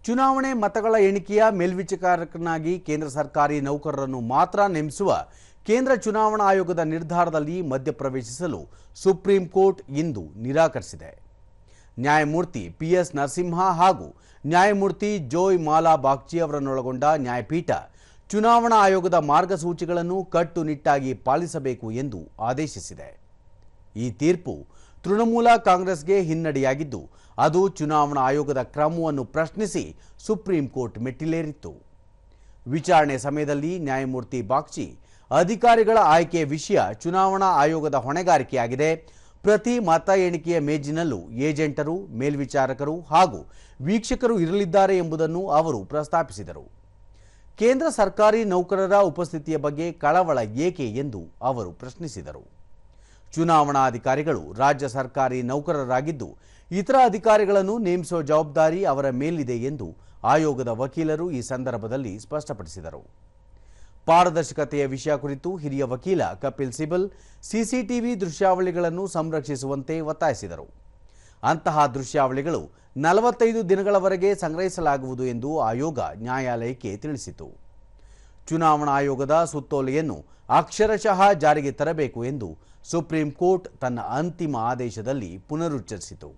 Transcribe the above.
ಚುನಾವಣೆ ಮತಗಳ ಎಣಿಕೆಯ ಮೇಲ್ವಿಚಾರಕನಾಗಿ ಕೇಂದ್ರ ಸರ್ಕಾರಿ ನೌಕರರನ್ನು ಮಾತ್ರ ನೇಮಿಸುವ ಕೇಂದ್ರ ಚುನಾವಣಾ ಆಯೋಗದ ನಿರ್ಧಾರದಲ್ಲಿ ಮಧ್ಯಪ್ರವೇಶಿಸಲು ಸುಪ್ರೀಂ ಕೋರ್ಟ್ ಇಂದು ನಿರಾಕರಿಸಿದೆ. ನ್ಯಾಯಮೂರ್ತಿ ಪಿಎಸ್ ನರಸಿಂಹ ಹಾಗೂ ನ್ಯಾಯಮೂರ್ತಿ ಜೋಯ್ ಮಾಲಾ ಬಾಗ್ಚಿ ಅವರನ್ನೊಳಗೊಂಡ ನ್ಯಾಯಪೀಠ ಚುನಾವಣಾ ಆಯೋಗದ ಮಾರ್ಗಸೂಚಿಗಳನ್ನು ಕಟ್ಟುನಿಟ್ಟಾಗಿ ಪಾಲಿಸಬೇಕು ಎಂದು ಆದೇಶಿಸಿದೆ. ಈ ತೀರ್ಪು ತೃಣಮೂಲ ಕಾಂಗ್ರೆಸ್ಗೆ ಹಿನ್ನಡೆಯಾಗಿದ್ದು, ಅದು ಚುನಾವಣಾ ಆಯೋಗದ ಕ್ರಮವನ್ನು ಪ್ರಶ್ನಿಸಿ ಸುಪ್ರೀಂ ಕೋರ್ಟ್ ಮೆಟ್ಟಿಲೇರಿತ್ತು. ವಿಚಾರಣೆ ಸಮಯದಲ್ಲಿ ನ್ಯಾಯಮೂರ್ತಿ ಬಾಗ್ಚಿ, ಅಧಿಕಾರಿಗಳ ಆಯ್ಕೆ ವಿಷಯ ಚುನಾವಣಾ ಆಯೋಗದ ಹೊಣೆಗಾರಿಕೆಯಾಗಿದೆ. ಪ್ರತಿ ಮತ ಎಣಿಕೆಯ ಮೇಜಿನಲ್ಲೂ ಏಜೆಂಟರು, ಮೇಲ್ವಿಚಾರಕರು ಹಾಗೂ ವೀಕ್ಷಕರು ಇರಲಿದ್ದಾರೆ ಎಂಬುದನ್ನು ಅವರು ಪ್ರಸ್ತಾಪಿಸಿದರು. ಕೇಂದ್ರ ಸರ್ಕಾರಿ ನೌಕರರ ಉಪಸ್ಥಿತಿಯ ಬಗ್ಗೆ ಕಳವಳ ಏಕೆ ಎಂದು ಅವರು ಪ್ರಶ್ನಿಸಿದರು. ಚುನಾವಣಾಧಿಕಾರಿಗಳು ರಾಜ್ಯ ಸರ್ಕಾರಿ ನೌಕರರಾಗಿದ್ದು, ಇತರ ಅಧಿಕಾರಿಗಳನ್ನು ನೇಮಿಸುವ ಜವಾಬ್ದಾರಿ ಅವರ ಮೇಲಿದೆ ಎಂದು ಆಯೋಗದ ವಕೀಲರು ಈ ಸಂದರ್ಭದಲ್ಲಿ ಸ್ಪಷ್ಟಪಡಿಸಿದರು. ಪಾರದರ್ಶಕತೆಯ ವಿಷಯ ಕುರಿತು ಹಿರಿಯ ವಕೀಲ ಕಪಿಲ್ ಸಿಬಲ್ ಸಿಸಿಟಿವಿ ದೃಶ್ಯಾವಳಿಗಳನ್ನು ಸಂರಕ್ಷಿಸುವಂತೆ ಒತ್ತಾಯಿಸಿದರು. ಅಂತಹ ದೃಶ್ಯಾವಳಿಗಳು 45 ದಿನಗಳವರೆಗೆ ಸಂಗ್ರಹಿಸಲಾಗುವುದು ಎಂದು ಆಯೋಗ ನ್ಯಾಯಾಲಯಕ್ಕೆ ತಿಳಿಸಿತು. ಚುನಾವಣಾ ಆಯೋಗದ ಸುತ್ತೋಲೆಯನ್ನು ಅಕ್ಷರಶಃ ಜಾರಿಗೆ ತರಬೇಕು ಎಂದು ಸುಪ್ರೀಂ ಕೋರ್ಟ್ ತನ್ನ ಅಂತಿಮ ಆದೇಶದಲ್ಲಿ ಪುನರುಚ್ಚರಿಸಿತು.